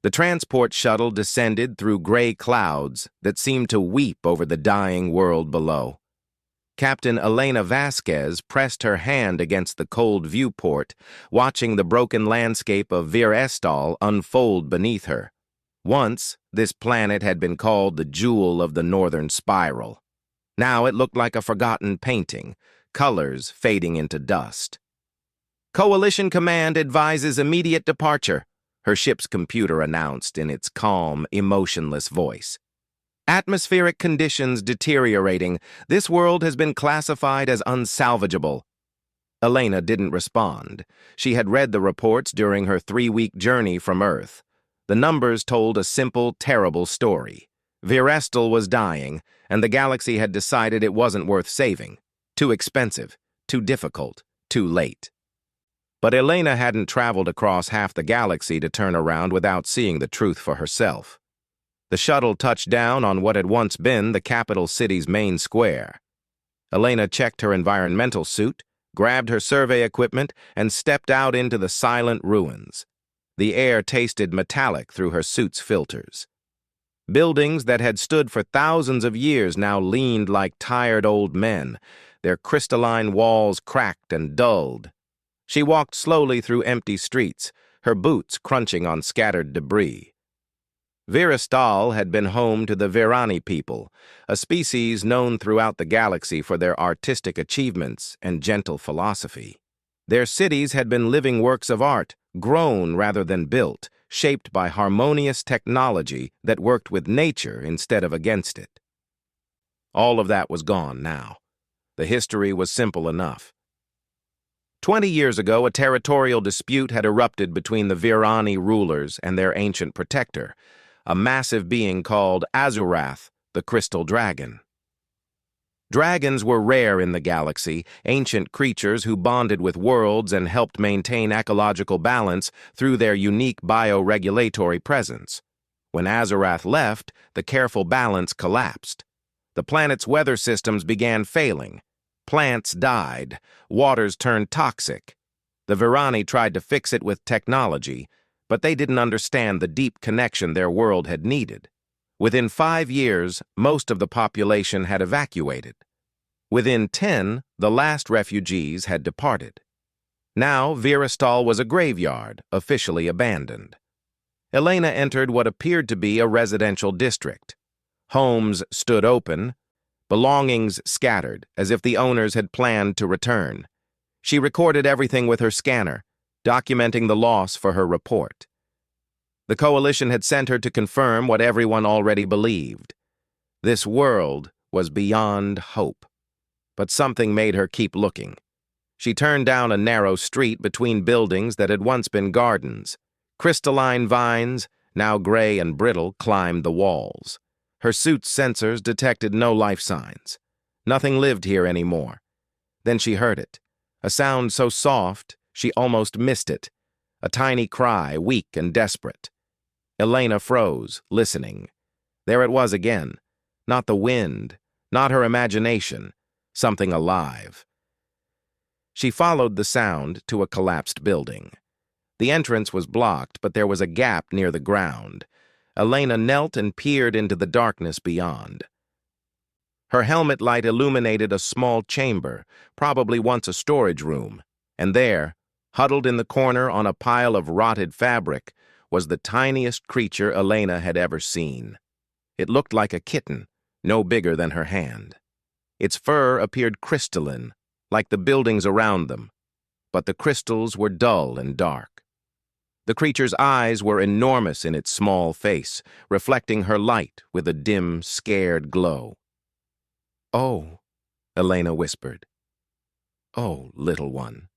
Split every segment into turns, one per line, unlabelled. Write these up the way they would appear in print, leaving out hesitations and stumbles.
The transport shuttle descended through gray clouds that seemed to weep over the dying world below. Captain Elena Vasquez pressed her hand against the cold viewport, watching the broken landscape of Vir Estal unfold beneath her. Once, this planet had been called the Jewel of the Northern Spiral. Now it looked like a forgotten painting, colors fading into dust. "Coalition Command advises immediate departure," her ship's computer announced in its calm, emotionless voice. "Atmospheric conditions deteriorating. This world has been classified as unsalvageable." Elena didn't respond. She had read the reports during her 3-week journey from Earth. The numbers told a simple, terrible story. Vir Estal was dying, and the galaxy had decided it wasn't worth saving. Too expensive, too difficult, too late. But Elena hadn't traveled across half the galaxy to turn around without seeing the truth for herself. The shuttle touched down on what had once been the capital city's main square. Elena checked her environmental suit, grabbed her survey equipment, and stepped out into the silent ruins. The air tasted metallic through her suit's filters. Buildings that had stood for thousands of years now leaned like tired old men, their crystalline walls cracked and dulled. She walked slowly through empty streets, her boots crunching on scattered debris. Vir Estal had been home to the Virani people, a species known throughout the galaxy for their artistic achievements and gentle philosophy. Their cities had been living works of art, grown rather than built, shaped by harmonious technology that worked with nature instead of against it. All of that was gone now. The history was simple enough. 20 years ago, a territorial dispute had erupted between the Virani rulers and their ancient protector, a massive being called Azurath, the Crystal Dragon. Dragons were rare in the galaxy, ancient creatures who bonded with worlds and helped maintain ecological balance through their unique bioregulatory presence. When Azurath left, the careful balance collapsed. The planet's weather systems began failing. Plants died, waters turned toxic. The Virani tried to fix it with technology, but they didn't understand the deep connection their world had needed. Within 5 years, most of the population had evacuated. Within 10, the last refugees had departed. Now, Vir Estal was a graveyard, officially abandoned. Elena entered what appeared to be a residential district. Homes stood open, belongings scattered, as if the owners had planned to return. She recorded everything with her scanner, documenting the loss for her report. The Coalition had sent her to confirm what everyone already believed. This world was beyond hope. But something made her keep looking. She turned down a narrow street between buildings that had once been gardens. Crystalline vines, now gray and brittle, climbed the walls. Her suit's sensors detected no life signs. Nothing lived here anymore. Then she heard it, a sound so soft she almost missed it, a tiny cry, weak and desperate. Elena froze, listening. There it was again, not the wind, not her imagination, something alive. She followed the sound to a collapsed building. The entrance was blocked, but there was a gap near the ground. Elena knelt and peered into the darkness beyond. Her helmet light illuminated a small chamber, probably once a storage room, and there, huddled in the corner on a pile of rotted fabric, was the tiniest creature Elena had ever seen. It looked like a kitten, no bigger than her hand. Its fur appeared crystalline, like the buildings around them, but the crystals were dull and dark. The creature's eyes were enormous in its small face, reflecting her light with a dim, scared glow. "Oh," Elena whispered. "Oh, little one."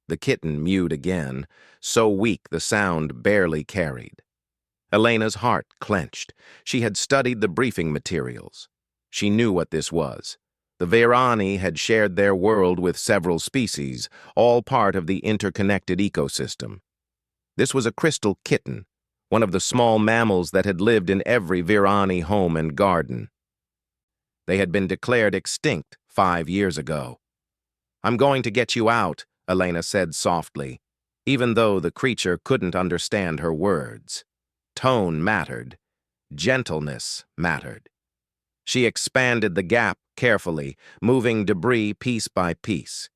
The kitten mewed again, so weak the sound barely carried. Elena's heart clenched. She had studied the briefing materials. She knew what this was. The Virani had shared their world with several species, all part of the interconnected ecosystem. This was a crystal kitten, one of the small mammals that had lived in every Virani home and garden. They had been declared extinct 5 years ago. "I'm going to get you out," Elena said softly, even though the creature couldn't understand her words. Tone mattered. Gentleness mattered. She expanded the gap carefully, moving debris piece by piece.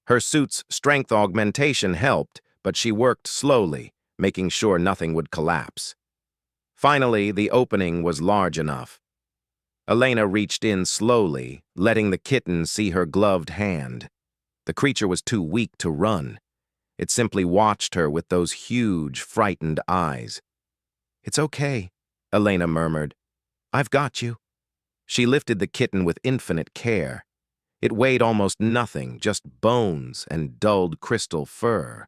Her suit's strength augmentation helped, but she worked slowly, making sure nothing would collapse. Finally, the opening was large enough. Elena reached in slowly, letting the kitten see her gloved hand. The creature was too weak to run. It simply watched her with those huge, frightened eyes. "It's okay," Elena murmured. "I've got you." She lifted the kitten with infinite care. It weighed almost nothing, just bones and dulled crystal fur.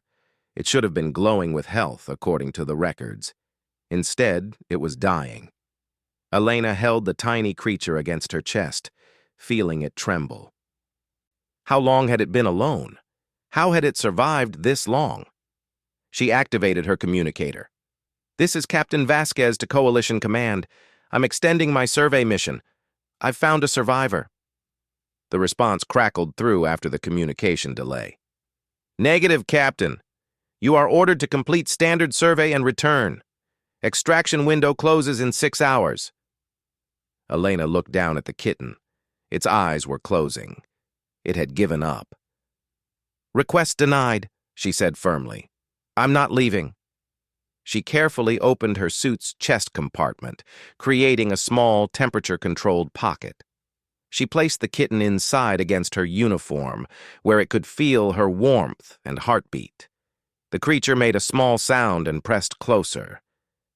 It should have been glowing with health, according to the records. Instead, it was dying. Elena held the tiny creature against her chest, feeling it tremble. How long had it been alone? How had it survived this long? She activated her communicator. "This is Captain Vasquez to Coalition Command. I'm extending my survey mission. I've found a survivor." The response crackled through after the communication delay. "Negative, Captain. You are ordered to complete standard survey and return. Extraction window closes in 6 hours." Elena looked down at the kitten. Its eyes were closing. It had given up. "Request denied," she said firmly. "I'm not leaving." She carefully opened her suit's chest compartment, creating a small, temperature-controlled pocket. She placed the kitten inside against her uniform, where it could feel her warmth and heartbeat. The creature made a small sound and pressed closer.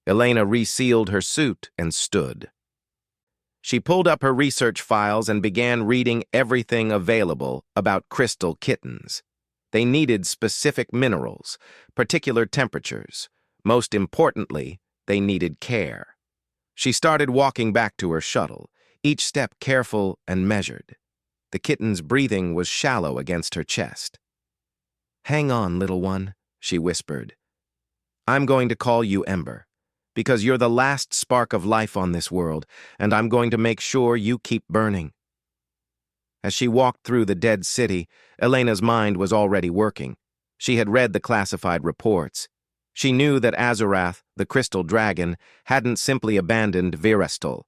Elena resealed her suit and stood. She pulled up her research files and began reading everything available about crystal kittens. They needed specific minerals, particular temperatures. Most importantly, they needed care. She started walking back to her shuttle, each step careful and measured. The kitten's breathing was shallow against her chest. "Hang on, little one," she whispered. "I'm going to call you Ember, because you're the last spark of life on this world, and I'm going to make sure you keep burning." As she walked through the dead city, Elena's mind was already working. She had read the classified reports. She knew that Azarath, the crystal dragon, hadn't simply abandoned Virastal.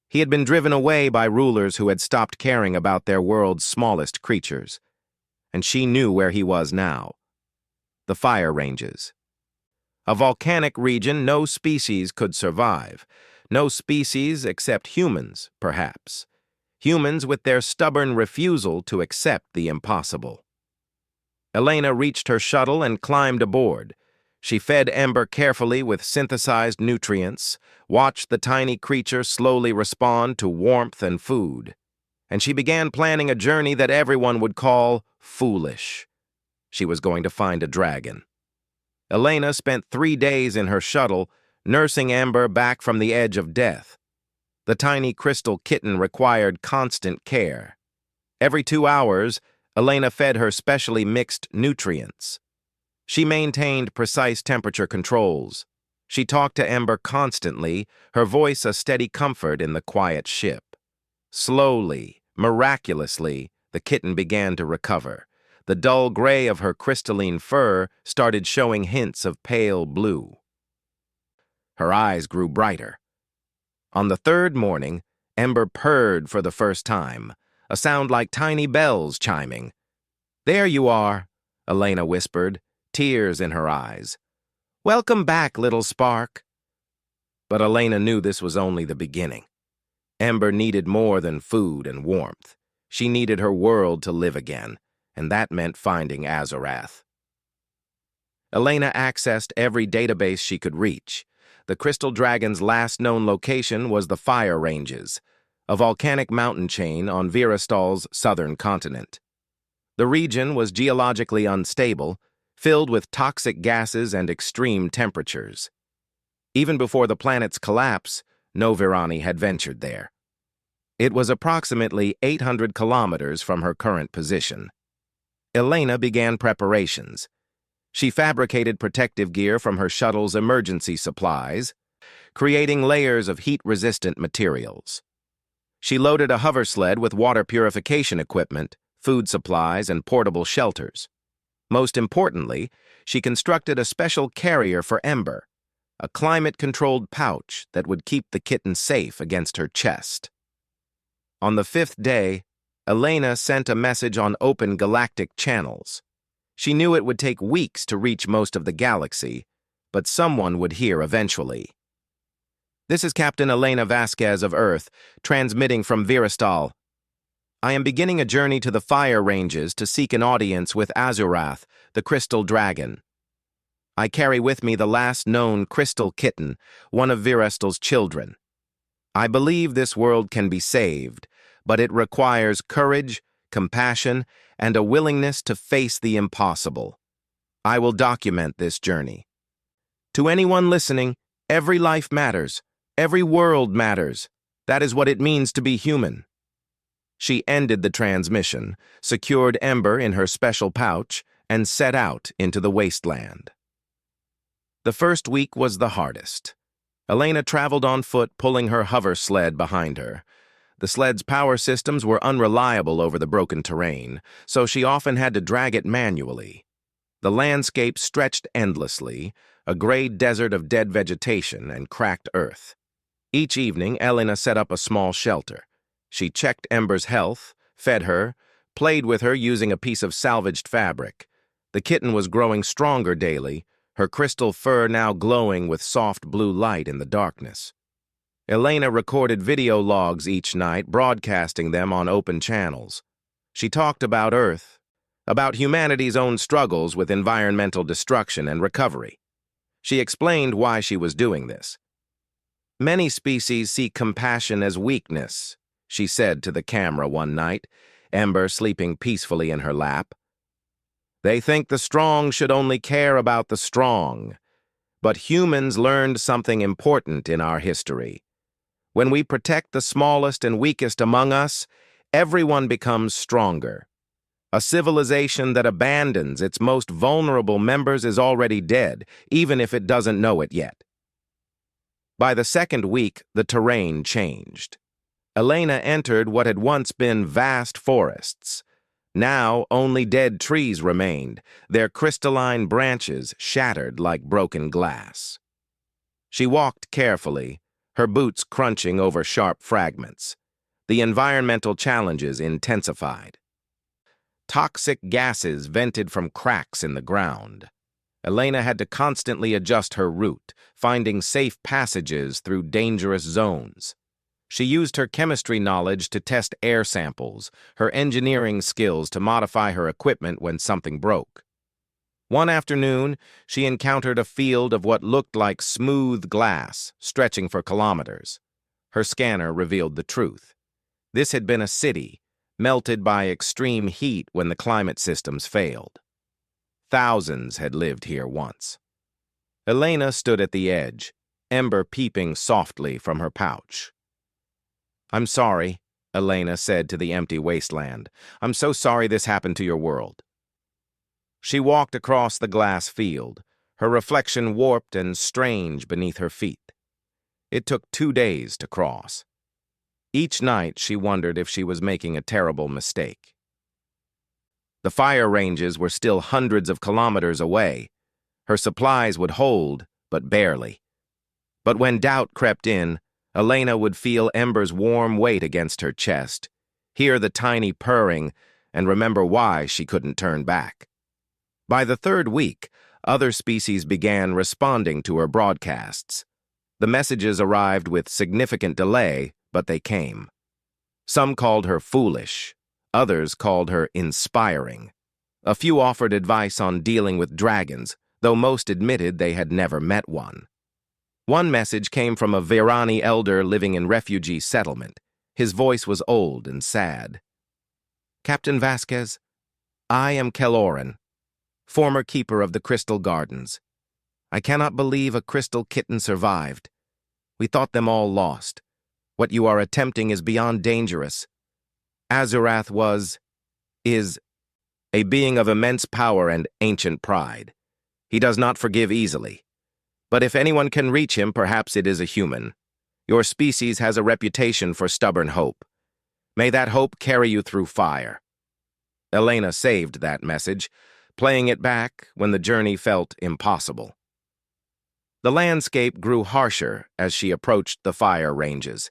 He had been driven away by rulers who had stopped caring about their world's smallest creatures. And she knew where he was now. The fire ranges. A volcanic region no species could survive. No species except humans, perhaps. Humans with their stubborn refusal to accept the impossible. Elena reached her shuttle and climbed aboard. She fed Ember carefully with synthesized nutrients, watched the tiny creature slowly respond to warmth and food, and she began planning a journey that everyone would call foolish. She was going to find a dragon. Elena spent 3 days in her shuttle, nursing Ember back from the edge of death. The tiny crystal kitten required constant care. Every 2 hours, Elena fed her specially mixed nutrients. She maintained precise temperature controls. She talked to Ember constantly, her voice a steady comfort in the quiet ship. Slowly, miraculously, the kitten began to recover. The dull gray of her crystalline fur started showing hints of pale blue. Her eyes grew brighter. On the 3rd morning, Ember purred for the first time, a sound like tiny bells chiming. "There you are," Elena whispered, tears in her eyes. "Welcome back, little spark." But Elena knew this was only the beginning. Ember needed more than food and warmth. She needed her world to live again, and that meant finding Azarath. Elena accessed every database she could reach. The crystal dragon's last known location was the Fire Ranges, a volcanic mountain chain on Virastal's southern continent. The region was geologically unstable, filled with toxic gases and extreme temperatures. Even before the planet's collapse, no Virani had ventured there. It was approximately 800 kilometers from her current position. Elena began preparations. She fabricated protective gear from her shuttle's emergency supplies, creating layers of heat-resistant materials. She loaded a hover sled with water purification equipment, food supplies, and portable shelters. Most importantly, she constructed a special carrier for Ember, a climate-controlled pouch that would keep the kitten safe against her chest. On the 5th day, Elena sent a message on open galactic channels. She knew it would take weeks to reach most of the galaxy, but someone would hear eventually. This is Captain Elena Vasquez of Earth, transmitting from Virastal. I am beginning a journey to the Fire Ranges to seek an audience with Azurath, the Crystal Dragon. I carry with me the last known Crystal Kitten, one of Virastal's children. I believe this world can be saved, but it requires courage, compassion, and a willingness to face the impossible. I will document this journey. To anyone listening, every life matters. Every world matters. That is what it means to be human. She ended the transmission, secured Ember in her special pouch, and set out into the wasteland. The first week was the hardest. Elena traveled on foot, pulling her hover sled behind her. The sled's power systems were unreliable over the broken terrain, so she often had to drag it manually. The landscape stretched endlessly, a gray desert of dead vegetation and cracked earth. Each evening, Elena set up a small shelter. She checked Ember's health, fed her, played with her using a piece of salvaged fabric. The kitten was growing stronger daily, her crystal fur now glowing with soft blue light in the darkness. Elena recorded video logs each night, broadcasting them on open channels. She talked about Earth, about humanity's own struggles with environmental destruction and recovery. She explained why she was doing this. Many species see compassion as weakness, she said to the camera one night, Ember sleeping peacefully in her lap. They think the strong should only care about the strong. But humans learned something important in our history. When we protect the smallest and weakest among us, everyone becomes stronger. A civilization that abandons its most vulnerable members is already dead, even if it doesn't know it yet. By the second week, the terrain changed. Elena entered what had once been vast forests. Now only dead trees remained, their crystalline branches shattered like broken glass. She walked carefully, her boots crunching over sharp fragments. The environmental challenges intensified. Toxic gases vented from cracks in the ground. Elena had to constantly adjust her route, finding safe passages through dangerous zones. She used her chemistry knowledge to test air samples, her engineering skills to modify her equipment when something broke. One afternoon, she encountered a field of what looked like smooth glass, stretching for kilometers. Her scanner revealed the truth. This had been a city, melted by extreme heat when the climate systems failed. Thousands had lived here once. Elena stood at the edge, Ember peeping softly from her pouch. "I'm sorry," Elena said to the empty wasteland. "I'm so sorry this happened to your world." She walked across the glass field, her reflection warped and strange beneath her feet. It took 2 days to cross. Each night she wondered if she was making a terrible mistake. The fire ranges were still hundreds of kilometers away. Her supplies would hold, but barely. But when doubt crept in, Elena would feel Ember's warm weight against her chest, hear the tiny purring, and remember why she couldn't turn back. By the 3rd week, other species began responding to her broadcasts. The messages arrived with significant delay, but they came. Some called her foolish, others called her inspiring. A few offered advice on dealing with dragons, though most admitted they had never met one. One message came from a Virani elder living in refugee settlement. His voice was old and sad. "Captain Vasquez, I am Keloran, former keeper of the Crystal Gardens. I cannot believe a crystal kitten survived. We thought them all lost. What you are attempting is beyond dangerous. Azurath is a being of immense power and ancient pride. He does not forgive easily. But if anyone can reach him, perhaps it is a human. Your species has a reputation for stubborn hope. May that hope carry you through fire." Elena saved that message, playing it back when the journey felt impossible. The landscape grew harsher as she approached the fire ranges.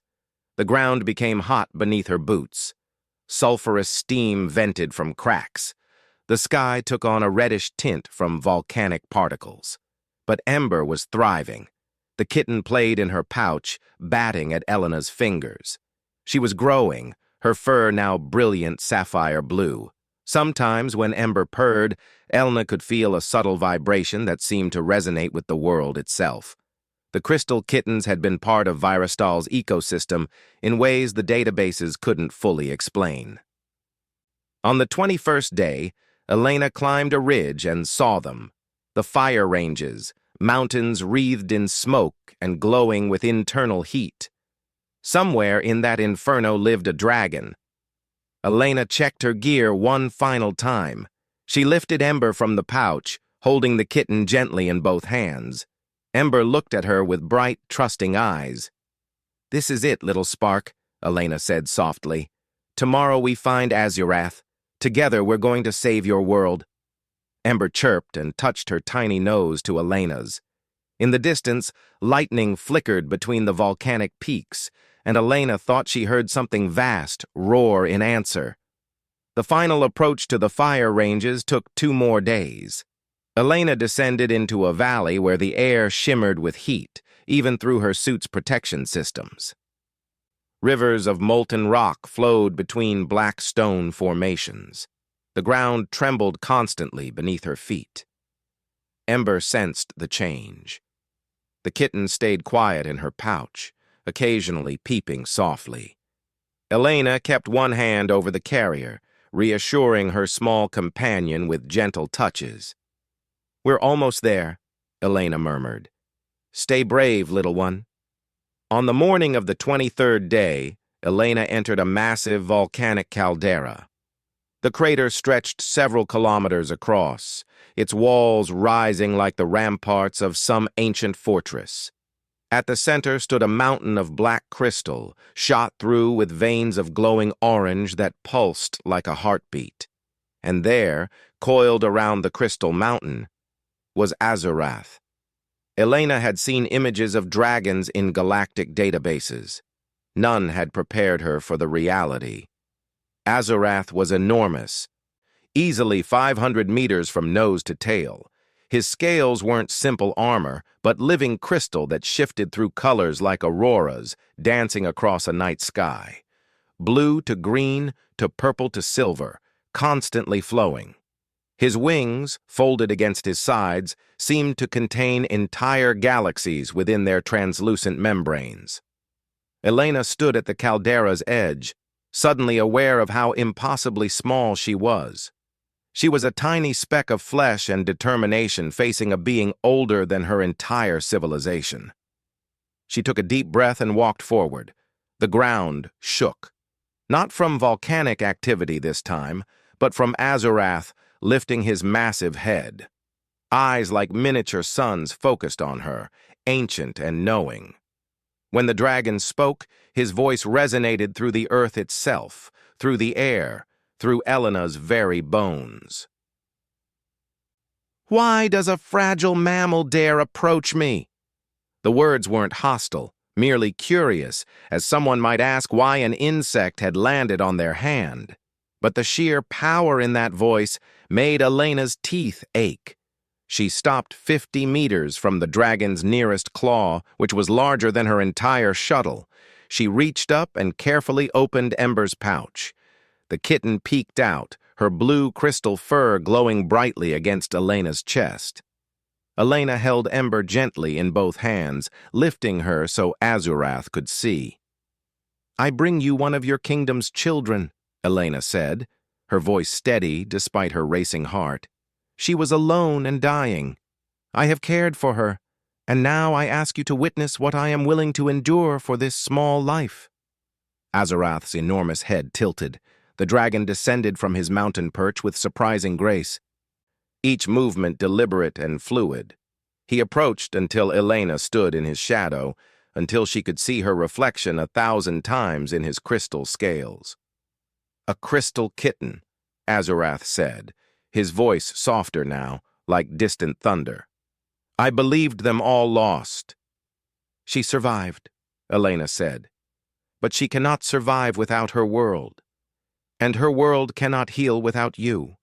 The ground became hot beneath her boots. Sulphurous steam vented from cracks. The sky took on a reddish tint from volcanic particles. But Ember was thriving. The kitten played in her pouch, batting at Elena's fingers. She was growing, her fur now brilliant sapphire blue. Sometimes when Ember purred, Elena could feel a subtle vibration that seemed to resonate with the world itself. The crystal kittens had been part of Virastal's ecosystem in ways the databases couldn't fully explain. On the 21st day, Elena climbed a ridge and saw them. The fire ranges, mountains wreathed in smoke and glowing with internal heat. Somewhere in that inferno lived a dragon. Elena checked her gear one final time. She lifted Ember from the pouch, holding the kitten gently in both hands. Ember looked at her with bright, trusting eyes. "This is it, little spark," Elena said softly. "Tomorrow we find Azurath. Together we're going to save your world." Ember chirped and touched her tiny nose to Elena's. In the distance, lightning flickered between the volcanic peaks, and Elena thought she heard something vast roar in answer. The final approach to the fire ranges took 2 more days. Elena descended into a valley where the air shimmered with heat, even through her suit's protection systems. Rivers of molten rock flowed between black stone formations. The ground trembled constantly beneath her feet. Ember sensed the change. The kitten stayed quiet in her pouch, occasionally peeping softly. Elena kept one hand over the carrier, reassuring her small companion with gentle touches. "We're almost there," Elena murmured. "Stay brave, little one." On the morning of the 23rd day, Elena entered a massive volcanic caldera. The crater stretched several kilometers across, its walls rising like the ramparts of some ancient fortress. At the center stood a mountain of black crystal, shot through with veins of glowing orange that pulsed like a heartbeat. And there, coiled around the crystal mountain, was Azurath. Elena had seen images of dragons in galactic databases. None had prepared her for the reality. Azurath was enormous, easily 500 meters from nose to tail. His scales weren't simple armor, but living crystal that shifted through colors like auroras, dancing across a night sky. Blue to green to purple to silver, constantly flowing. His wings, folded against his sides, seemed to contain entire galaxies within their translucent membranes. Elena stood at the caldera's edge, suddenly aware of how impossibly small she was. She was a tiny speck of flesh and determination facing a being older than her entire civilization. She took a deep breath and walked forward. The ground shook. Not from volcanic activity this time, but from Azurath lifting his massive head. Eyes like miniature suns focused on her, ancient and knowing. When the dragon spoke, his voice resonated through the earth itself, through the air, through Elena's very bones. "Why does a fragile mammal dare approach me?" The words weren't hostile, merely curious, as someone might ask why an insect had landed on their hand. But the sheer power in that voice made Elena's teeth ache. She stopped 50 meters from the dragon's nearest claw, which was larger than her entire shuttle. She reached up and carefully opened Ember's pouch. The kitten peeked out, her blue crystal fur glowing brightly against Elena's chest. Elena held Ember gently in both hands, lifting her so Azurath could see. "I bring you one of your kingdom's children," Elena said, her voice steady despite her racing heart. "She was alone and dying. I have cared for her, and now I ask you to witness what I am willing to endure for this small life." Azurath's enormous head tilted. The dragon descended from his mountain perch with surprising grace, each movement deliberate and fluid. He approached until Elena stood in his shadow, until she could see her reflection 1,000 times in his crystal scales. "A crystal kitten," Azurath said, his voice softer now, like distant thunder. I believed them all lost. She survived, Elena said. But she cannot survive without her world. And her world cannot heal without you.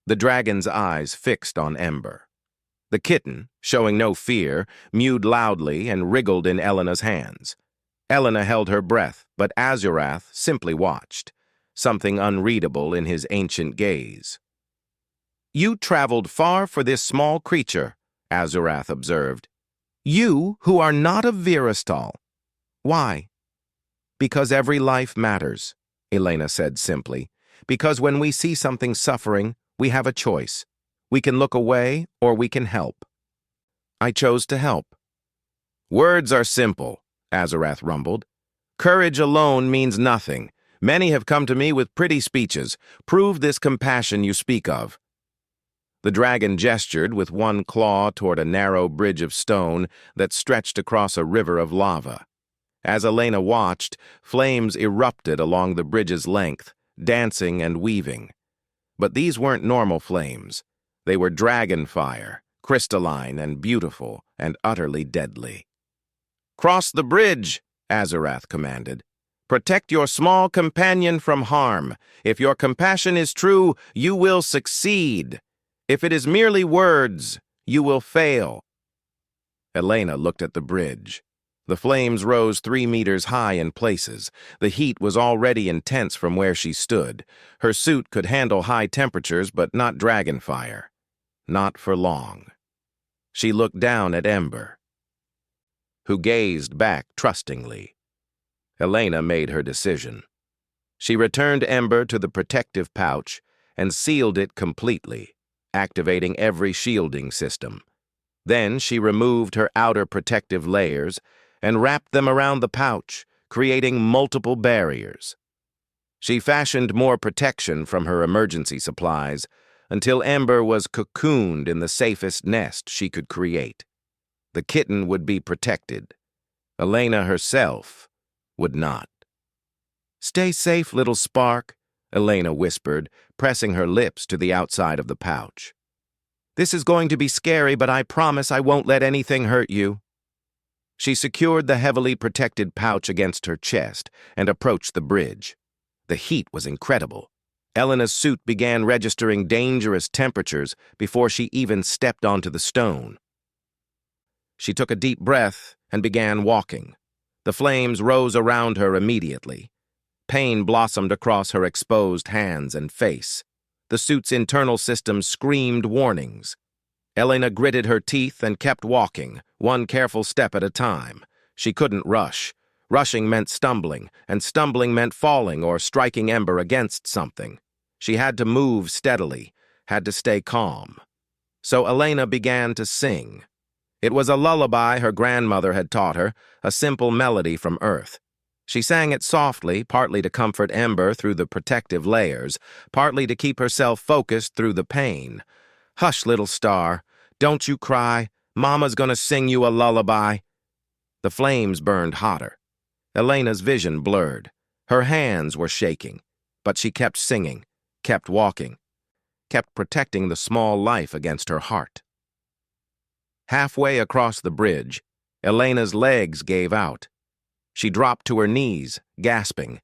The dragon's eyes fixed on Ember. The kitten, showing no fear, mewed loudly and wriggled in Elena's hands. Elena held her breath, but Azurath simply watched, something unreadable in his ancient gaze. You traveled far for this small creature, Azurath observed. You who are not of Virastal. Why? Because every life matters, Elena said simply. Because when we see something suffering, we have a choice. We can look away or we can help. I chose to help. Words are simple, Azurath rumbled. Courage alone means nothing. Many have come to me with pretty speeches. Prove this compassion you speak of. The dragon gestured with one claw toward a narrow bridge of stone that stretched across a river of lava. As Elena watched, flames erupted along the bridge's length, dancing and weaving. But these weren't normal flames. They were dragon fire, crystalline and beautiful and utterly deadly. Cross the bridge, Azurath commanded. Protect your small companion from harm. If your compassion is true, you will succeed. If it is merely words, you will fail. Elena looked at the bridge. The flames rose 3 meters high in places. The heat was already intense from where she stood. Her suit could handle high temperatures, but not dragon fire. Not for long. She looked down at Ember, who gazed back trustingly. Elena made her decision. She returned Ember to the protective pouch and sealed it completely, activating every shielding system. Then she removed her outer protective layers and wrapped them around the pouch, creating multiple barriers. She fashioned more protection from her emergency supplies until Ember was cocooned in the safest nest she could create. The kitten would be protected. Elena herself would not. Stay safe, little spark, Elena whispered, pressing her lips to the outside of the pouch. This is going to be scary, but I promise I won't let anything hurt you. She secured the heavily protected pouch against her chest and approached the bridge. The heat was incredible. Elena's suit began registering dangerous temperatures before she even stepped onto the stone. She took a deep breath and began walking. The flames rose around her immediately. Pain blossomed across her exposed hands and face. The suit's internal systems screamed warnings. Elena gritted her teeth and kept walking, one careful step at a time. She couldn't rush. Rushing meant stumbling, and stumbling meant falling or striking Ember against something. She had to move steadily, had to stay calm. So Elena began to sing. It was a lullaby her grandmother had taught her, a simple melody from Earth. She sang it softly, partly to comfort Ember through the protective layers, partly to keep herself focused through the pain. Hush, little star. Don't you cry. Mama's gonna sing you a lullaby. The flames burned hotter. Elena's vision blurred. Her hands were shaking, but she kept singing, kept walking, kept protecting the small life against her heart. Halfway across the bridge, Elena's legs gave out. She dropped to her knees, gasping.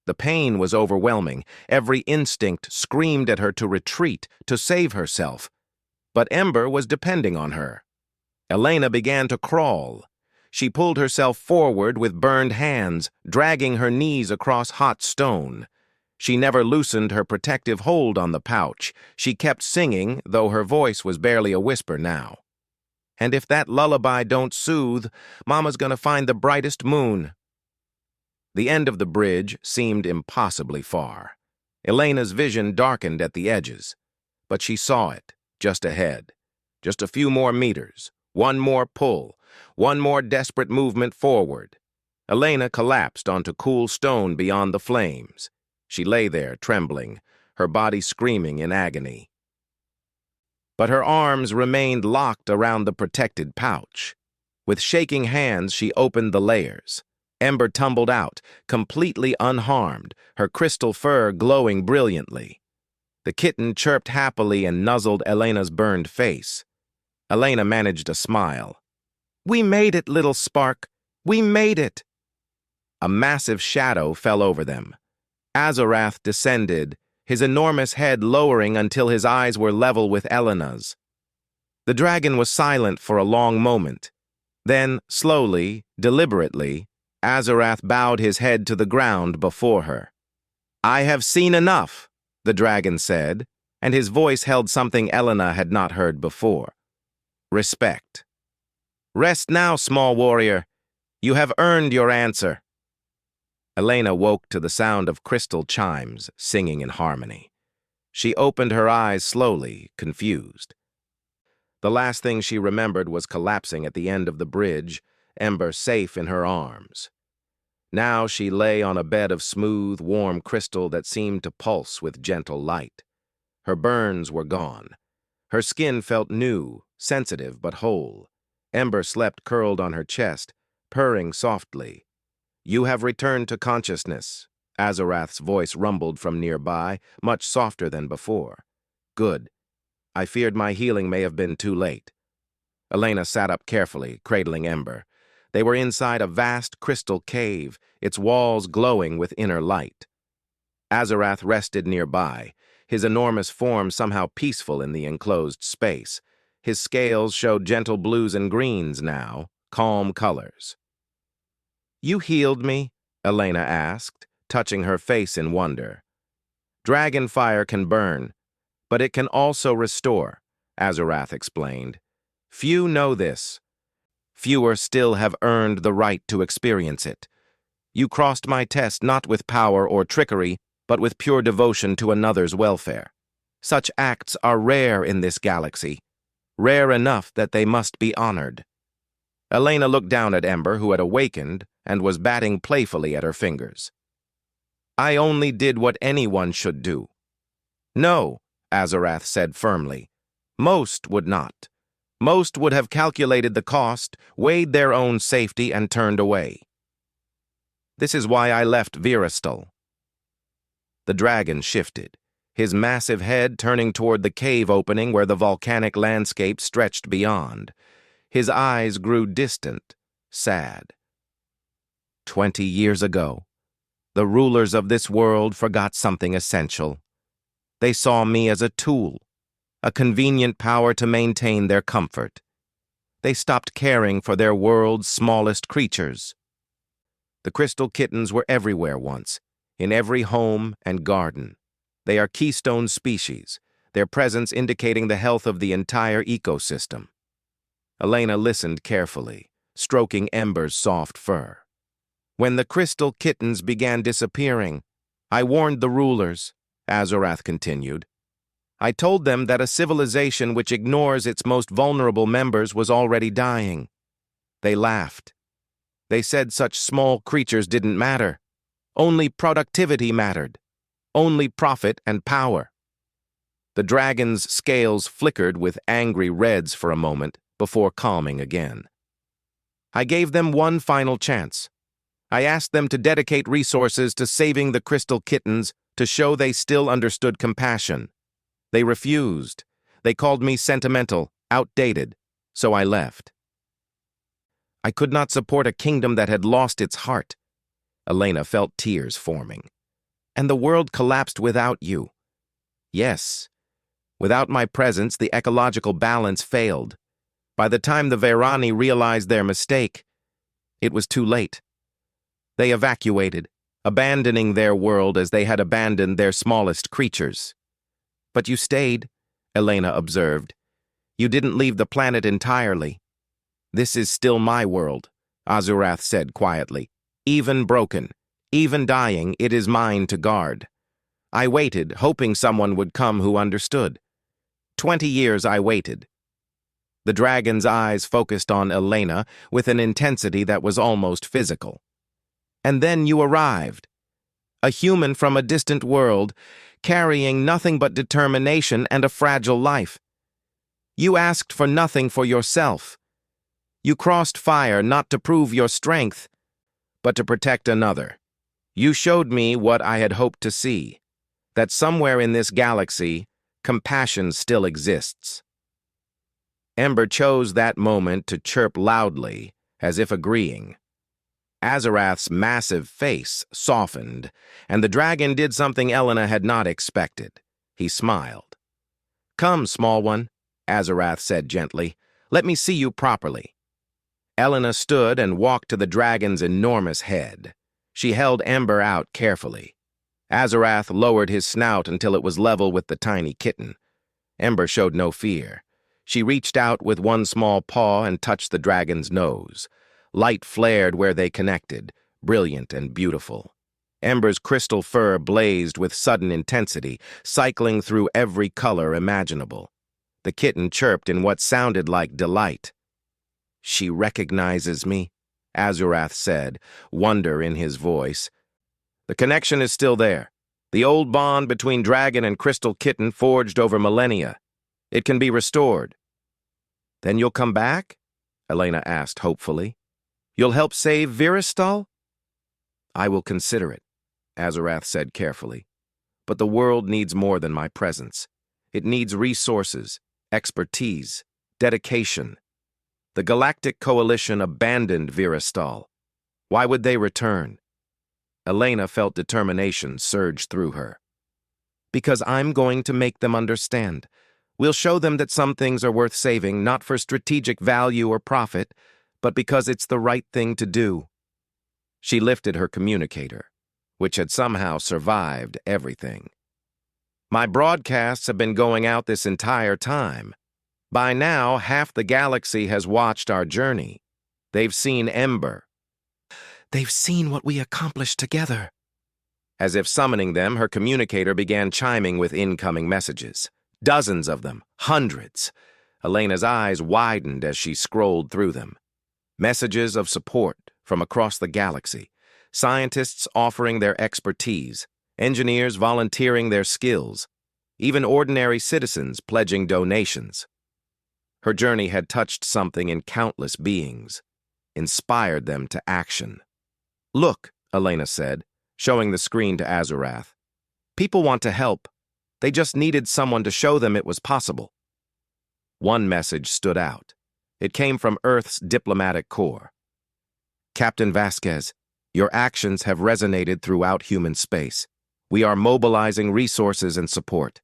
The pain was overwhelming. Every instinct screamed at her to retreat, to save herself. But Ember was depending on her. Elena began to crawl. She pulled herself forward with burned hands, dragging her knees across hot stone. She never loosened her protective hold on the pouch. She kept singing, though her voice was barely a whisper now. And if that lullaby don't soothe, Mama's gonna find the brightest moon. The end of the bridge seemed impossibly far. Elena's vision darkened at the edges, but she saw it, just ahead. Just a few more meters, one more pull, one more desperate movement forward. Elena collapsed onto cool stone beyond the flames. She lay there, trembling, her body screaming in agony. But her arms remained locked around the protected pouch. With shaking hands, she opened the layers. Ember tumbled out, completely unharmed, her crystal fur glowing brilliantly. The kitten chirped happily and nuzzled Elena's burned face. Elena managed a smile. "We made it, little spark. We made it." A massive shadow fell over them. Azarath descended, his enormous head lowering until his eyes were level with Elena's. The dragon was silent for a long moment. Then, slowly, deliberately, Azarath bowed his head to the ground before her. "I have seen enough," the dragon said, and his voice held something Elena had not heard before. "Respect. Rest now, small warrior. You have earned your answer." Elena woke to the sound of crystal chimes singing in harmony. She opened her eyes slowly, confused. The last thing she remembered was collapsing at the end of the bridge, Ember safe in her arms. Now she lay on a bed of smooth, warm crystal that seemed to pulse with gentle light. Her burns were gone. Her skin felt new, sensitive but whole. Ember slept curled on her chest, purring softly. "You have returned to consciousness," Azarath's voice rumbled from nearby, much softer than before. "Good. I feared my healing may have been too late." Elena sat up carefully, cradling Ember. They were inside a vast crystal cave, its walls glowing with inner light. Azarath rested nearby, his enormous form somehow peaceful in the enclosed space. His scales showed gentle blues and greens now, calm colors. "You healed me?" Elena asked, touching her face in wonder. "Dragon fire can burn, but it can also restore," Azarath explained. "Few know this. Fewer still have earned the right to experience it. You crossed my test not with power or trickery, but with pure devotion to another's welfare. Such acts are rare in this galaxy, rare enough that they must be honored." Elena looked down at Ember, who had awakened and was batting playfully at her fingers. "I only did what anyone should do." "No," Azarath said firmly. "Most would not. Most would have calculated the cost, weighed their own safety, and turned away. This is why I left Virastal." The dragon shifted, his massive head turning toward the cave opening where the volcanic landscape stretched beyond. His eyes grew distant, sad. 20 years ago, the rulers of this world forgot something essential. They saw me as a tool, a convenient power to maintain their comfort. They stopped caring for their world's smallest creatures. The crystal kittens were everywhere once, in every home and garden. They are keystone species, their presence indicating the health of the entire ecosystem. Elena listened carefully, stroking Ember's soft fur. "When the crystal kittens began disappearing, I warned the rulers," Azarath continued. "I told them that a civilization which ignores its most vulnerable members was already dying. They laughed. They said such small creatures didn't matter. Only productivity mattered. Only profit and power." The dragon's scales flickered with angry reds for a moment before calming again. "I gave them one final chance. I asked them to dedicate resources to saving the crystal kittens to show they still understood compassion. They refused. They called me sentimental, outdated, so I left. I could not support a kingdom that had lost its heart." Elena felt tears forming. "And the world collapsed without you. Yes, without my presence, the ecological balance failed. By the time the Verani realized their mistake, it was too late. They evacuated, abandoning their world as they had abandoned their smallest creatures." "But you stayed," Elena observed. "You didn't leave the planet entirely." "This is still my world," Azarath said quietly. "Even broken, even dying, it is mine to guard. I waited, hoping someone would come who understood. 20 years I waited." The dragon's eyes focused on Elena with an intensity that was almost physical. "And then you arrived. A human from a distant world, carrying nothing but determination and a fragile life. You asked for nothing for yourself. You crossed fire not to prove your strength, but to protect another. You showed me what I had hoped to see, that somewhere in this galaxy, compassion still exists." Ember chose that moment to chirp loudly, as if agreeing. Azarath's massive face softened, and the dragon did something Elena had not expected. He smiled. "Come, small one," Azarath said gently. "Let me see you properly." Elena stood and walked to the dragon's enormous head. She held Ember out carefully. Azarath lowered his snout until it was level with the tiny kitten. Ember showed no fear. She reached out with one small paw and touched the dragon's nose. Light flared where they connected, brilliant and beautiful. Ember's crystal fur blazed with sudden intensity, cycling through every color imaginable. The kitten chirped in what sounded like delight. "She recognizes me," Azarath said, wonder in his voice. "The connection is still there. The old bond between dragon and crystal kitten forged over millennia. It can be restored." "Then you'll come back?" Elena asked hopefully. "You'll help save Viristal?" "I will consider it," Azarath said carefully. "But the world needs more than my presence. It needs resources, expertise, dedication. The Galactic Coalition abandoned Viristal. Why would they return?" Elena felt determination surge through her. "Because I'm going to make them understand. We'll show them that some things are worth saving, not for strategic value or profit, but because it's the right thing to do." She lifted her communicator, which had somehow survived everything. "My broadcasts have been going out this entire time. By now, half the galaxy has watched our journey. They've seen Ember. They've seen what we accomplished together." As if summoning them, her communicator began chiming with incoming messages. Dozens of them, hundreds. Elena's eyes widened as she scrolled through them. Messages of support from across the galaxy. Scientists offering their expertise. Engineers volunteering their skills. Even ordinary citizens pledging donations. Her journey had touched something in countless beings, inspired them to action. "Look," Elena said, showing the screen to Azarath. "People want to help. They just needed someone to show them it was possible." One message stood out. It came from Earth's diplomatic corps. "Captain Vasquez, your actions have resonated throughout human space. We are mobilizing resources and support.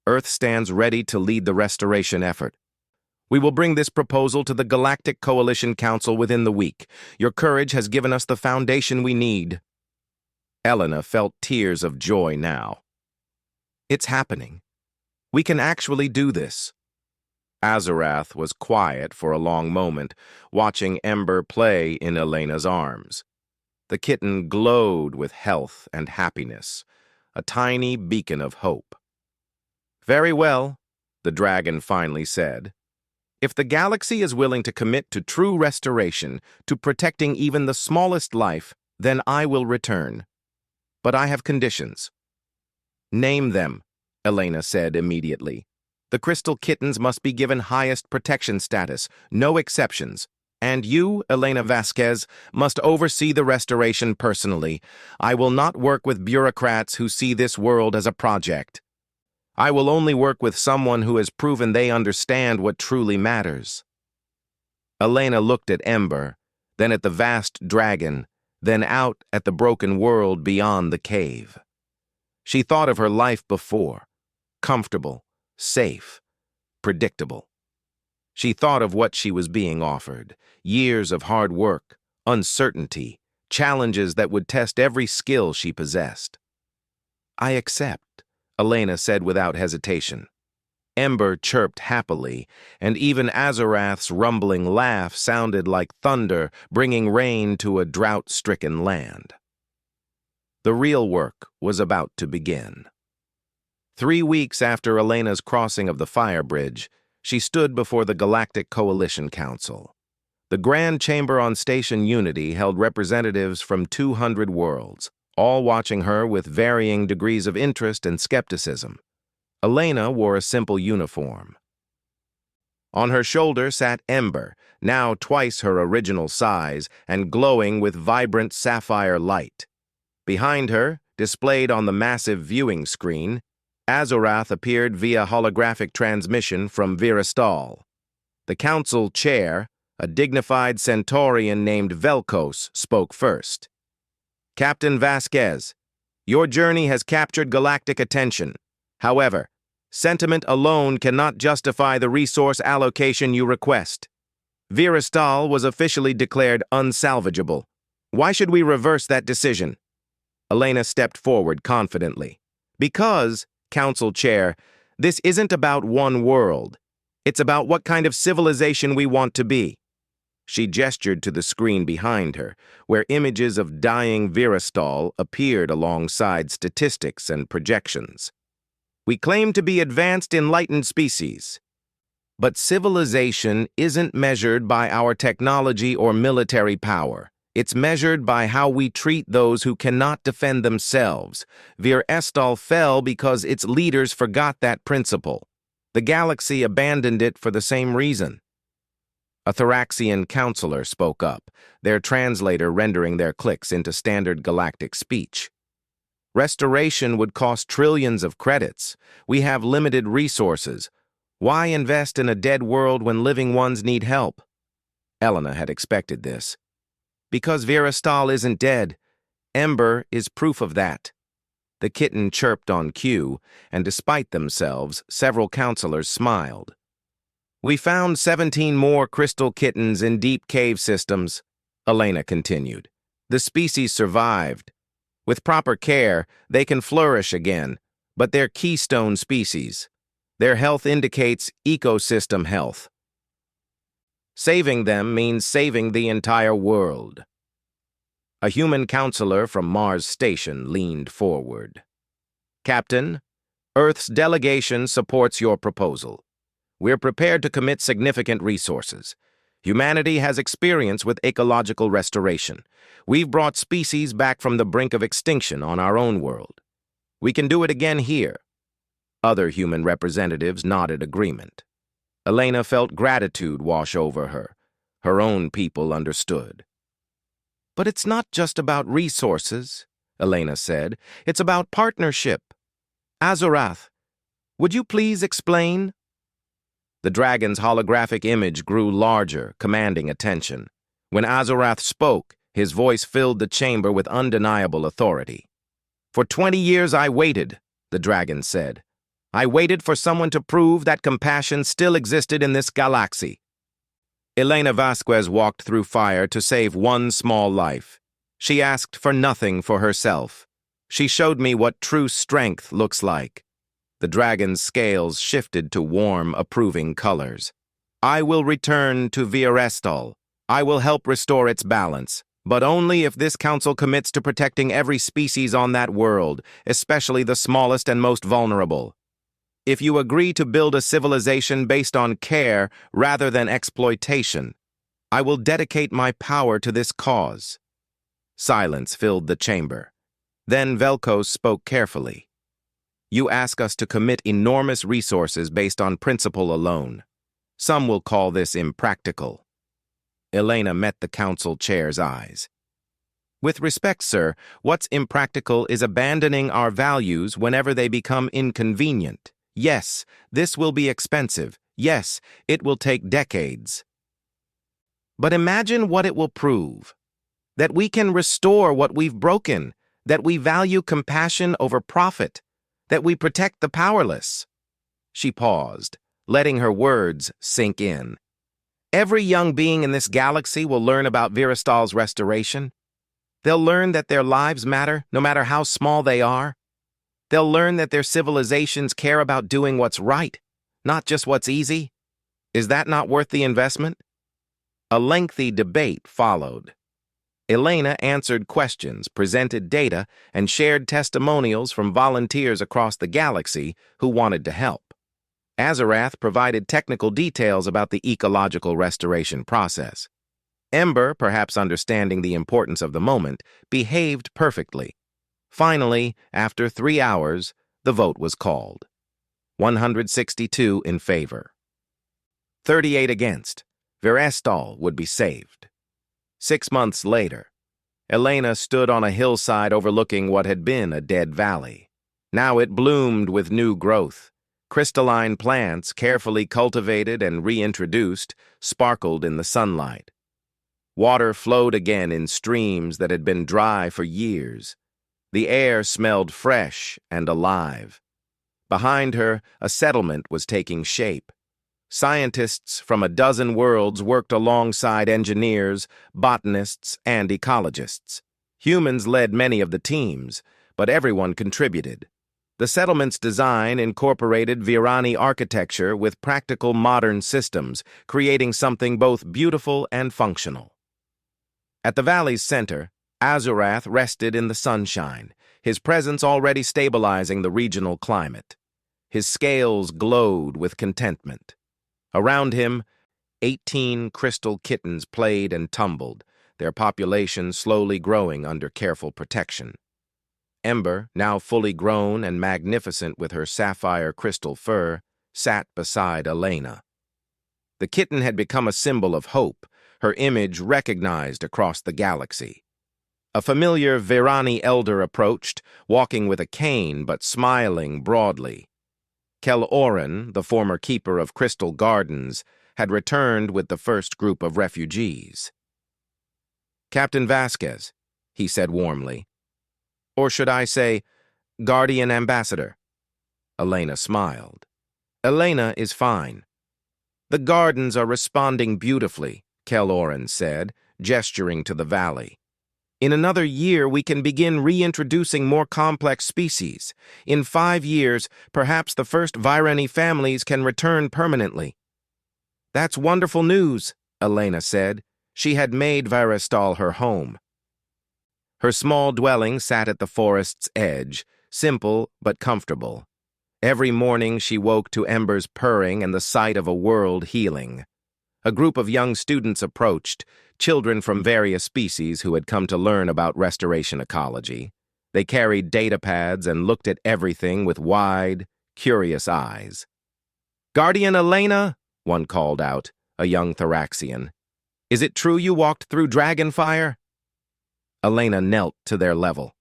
Earth stands ready to lead the restoration effort. We will bring this proposal to the Galactic Coalition Council within the week. Your courage has given us the foundation we need." Elena felt tears of joy now. "It's happening. We can actually do this." Azarath was quiet for a long moment, watching Ember play in Elena's arms. The kitten glowed with health and happiness, a tiny beacon of hope. "Very well," the dragon finally said. "If the galaxy is willing to commit to true restoration, to protecting even the smallest life, then I will return. But I have conditions." "Name them," Elena said immediately. "The crystal kittens must be given highest protection status, no exceptions. And you, Elena Vasquez, must oversee the restoration personally. I will not work with bureaucrats who see this world as a project. I will only work with someone who has proven they understand what truly matters." Elena looked at Ember, then at the vast dragon, then out at the broken world beyond the cave. She thought of her life before, comfortable, safe, predictable. She thought of what she was being offered, years of hard work, uncertainty, challenges that would test every skill she possessed. "I accept," Elena said without hesitation. Ember chirped happily, and even Azarath's rumbling laugh sounded like thunder bringing rain to a drought-stricken land. The real work was about to begin. 3 weeks after Elena's crossing of the fire bridge, she stood before the Galactic Coalition Council. The Grand Chamber on Station Unity held representatives from 200 worlds, all watching her with varying degrees of interest and skepticism. Elena wore a simple uniform. On her shoulder sat Ember, now twice her original size and glowing with vibrant sapphire light. Behind her, displayed on the massive viewing screen, Azarath appeared via holographic transmission from Viristal. The council chair, a dignified Centaurian named Velkos, spoke first. Captain Vasquez, your journey has captured galactic attention. However, sentiment alone cannot justify the resource allocation you request. Virastal was officially declared unsalvageable. Why should we reverse that decision? Elena stepped forward confidently. Because, Council Chair, this isn't about one world. It's about what kind of civilization we want to be. She gestured to the screen behind her, where images of dying Virastal appeared alongside statistics and projections. We claim to be advanced enlightened species. But civilization isn't measured by our technology or military power. It's measured by how we treat those who cannot defend themselves. Virastal fell because its leaders forgot that principle. The galaxy abandoned it for the same reason. A Thoraxian counselor spoke up, their translator rendering their clicks into standard galactic speech. Restoration would cost trillions of credits. We have limited resources. Why invest in a dead world when living ones need help? Elena had expected this. Because Virastal isn't dead. Ember is proof of that. The kitten chirped on cue, and despite themselves, several counselors smiled. We found 17 more crystal kittens in deep cave systems, Elena continued. The species survived. With proper care, they can flourish again, but they're keystone species. Their health indicates ecosystem health. Saving them means saving the entire world. A human counselor from Mars Station leaned forward. Captain, Earth's delegation supports your proposal. We're prepared to commit significant resources. Humanity has experience with ecological restoration. We've brought species back from the brink of extinction on our own world. We can do it again here. Other human representatives nodded agreement. Elena felt gratitude wash over her. Her own people understood. But it's not just about resources, Elena said. It's about partnership. Azorath, would you please explain? The dragon's holographic image grew larger, commanding attention. When Azorath spoke, his voice filled the chamber with undeniable authority. For 20 years I waited, the dragon said. I waited for someone to prove that compassion still existed in this galaxy. Elena Vasquez walked through fire to save one small life. She asked for nothing for herself. She showed me what true strength looks like. The dragon's scales shifted to warm, approving colors. I will return to Virastal. I will help restore its balance, but only if this council commits to protecting every species on that world, especially the smallest and most vulnerable. If you agree to build a civilization based on care rather than exploitation, I will dedicate my power to this cause. Silence filled the chamber. Then Velkos spoke carefully. You ask us to commit enormous resources based on principle alone. Some will call this impractical. Elena met the council chair's eyes. With respect, sir, what's impractical is abandoning our values whenever they become inconvenient. Yes, this will be expensive. Yes, it will take decades. But imagine what it will prove. That we can restore what we've broken, that we value compassion over profit, that we protect the powerless. She paused, letting her words sink in. Every young being in this galaxy will learn about Virastal's restoration. They'll learn that their lives matter, no matter how small they are. They'll learn that their civilizations care about doing what's right, not just what's easy. Is that not worth the investment? A lengthy debate followed. Elena answered questions, presented data, and shared testimonials from volunteers across the galaxy who wanted to help. Azorath provided technical details about the ecological restoration process. Ember, perhaps understanding the importance of the moment, behaved perfectly. Finally, after 3 hours, the vote was called. 162 in favor. 38 against. Virastal would be saved. 6 months later, Elena stood on a hillside overlooking what had been a dead valley. Now it bloomed with new growth. Crystalline plants, carefully cultivated and reintroduced, sparkled in the sunlight. Water flowed again in streams that had been dry for years. The air smelled fresh and alive. Behind her, a settlement was taking shape. Scientists from a dozen worlds worked alongside engineers, botanists, and ecologists. Humans led many of the teams, but everyone contributed. The settlement's design incorporated Virani architecture with practical modern systems, creating something both beautiful and functional. At the valley's center, Azurath rested in the sunshine, his presence already stabilizing the regional climate. His scales glowed with contentment. Around him, 18 crystal kittens played and tumbled, their population slowly growing under careful protection. Ember, now fully grown and magnificent with her sapphire crystal fur, sat beside Elena. The kitten had become a symbol of hope, her image recognized across the galaxy. A familiar Virani elder approached, walking with a cane but smiling broadly. Kel-Orin, the former keeper of Crystal Gardens, had returned with the first group of refugees. "Captain Vasquez," he said warmly. "Or should I say, Guardian Ambassador?" Elena smiled. "Elena is fine." "The gardens are responding beautifully," Kel-Orin said, gesturing to the valley. "In another year, we can begin reintroducing more complex species. In 5 years, perhaps the first Virani families can return permanently." "That's wonderful news," Elena said. She had made Virestal her home. Her small dwelling sat at the forest's edge, simple but comfortable. Every morning she woke to Ember's purring and the sight of a world healing. A group of young students approached, children from various species who had come to learn about restoration ecology. They carried data pads and looked at everything with wide, curious eyes. "Guardian Elena," one called out, a young Thoraxian. "Is it true you walked through Dragonfire?" Elena knelt to their level.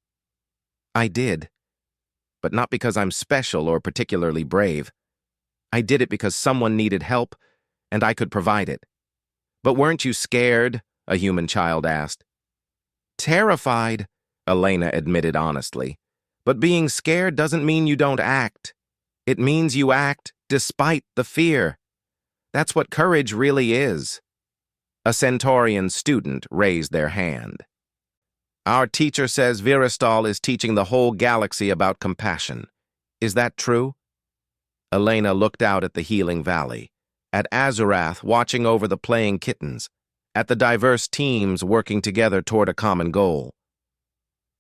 "I did. But not because I'm special or particularly brave. I did it because someone needed help, and I could provide it." "But weren't you scared?" a human child asked. "Terrified," Elena admitted honestly. "But being scared doesn't mean you don't act. It means you act despite the fear. That's what courage really is." A Centaurian student raised their hand. "Our teacher says Virestal is teaching the whole galaxy about compassion. Is that true?" Elena looked out at the healing valley, at Azurath watching over the playing kittens, at the diverse teams working together toward a common goal.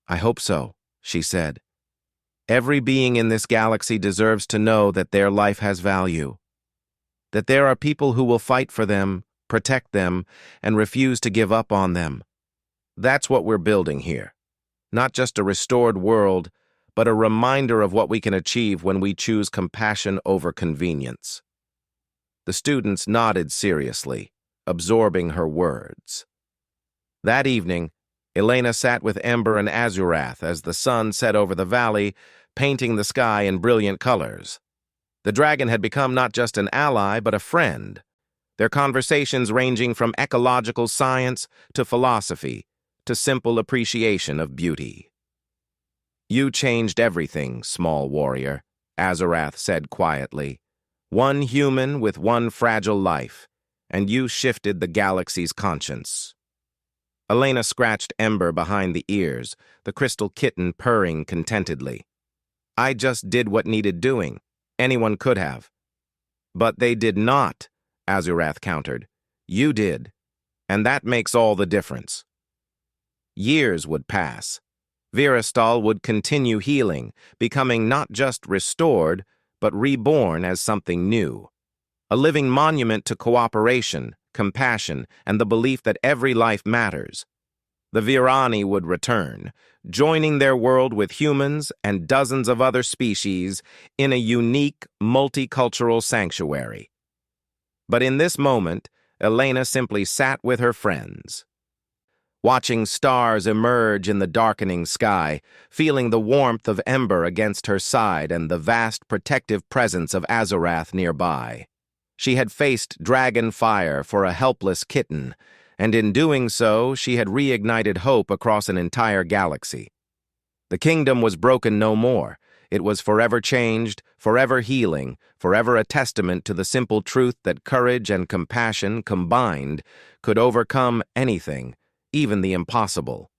"I hope so," she said. "Every being in this galaxy deserves to know that their life has value, that there are people who will fight for them, protect them, and refuse to give up on them. That's what we're building here. Not just a restored world, but a reminder of what we can achieve when we choose compassion over convenience." The students nodded seriously, absorbing her words. That evening, Elena sat with Ember and Azurath as the sun set over the valley, painting the sky in brilliant colors. The dragon had become not just an ally, but a friend, their conversations ranging from ecological science to philosophy, to simple appreciation of beauty. "You changed everything, small warrior," Azurath said quietly. "One human with one fragile life, and you shifted the galaxy's conscience." Elena scratched Ember behind the ears, the crystal kitten purring contentedly. "I just did what needed doing. Anyone could have." "But they did not," Azurath countered. "You did, and that makes all the difference." Years would pass. Virestal would continue healing, becoming not just restored, but reborn as something new. A living monument to cooperation, compassion, and the belief that every life matters. The Virani would return, joining their world with humans and dozens of other species in a unique, multicultural sanctuary. But in this moment, Elena simply sat with her friends. watching stars emerge in the darkening sky, feeling the warmth of Ember against her side and the vast protective presence of Azarath nearby. She had faced dragon fire for a helpless kitten, and in doing so, she had reignited hope across an entire galaxy. The kingdom was broken no more. It was forever changed, forever healing, forever a testament to the simple truth that courage and compassion combined could overcome anything, even the impossible.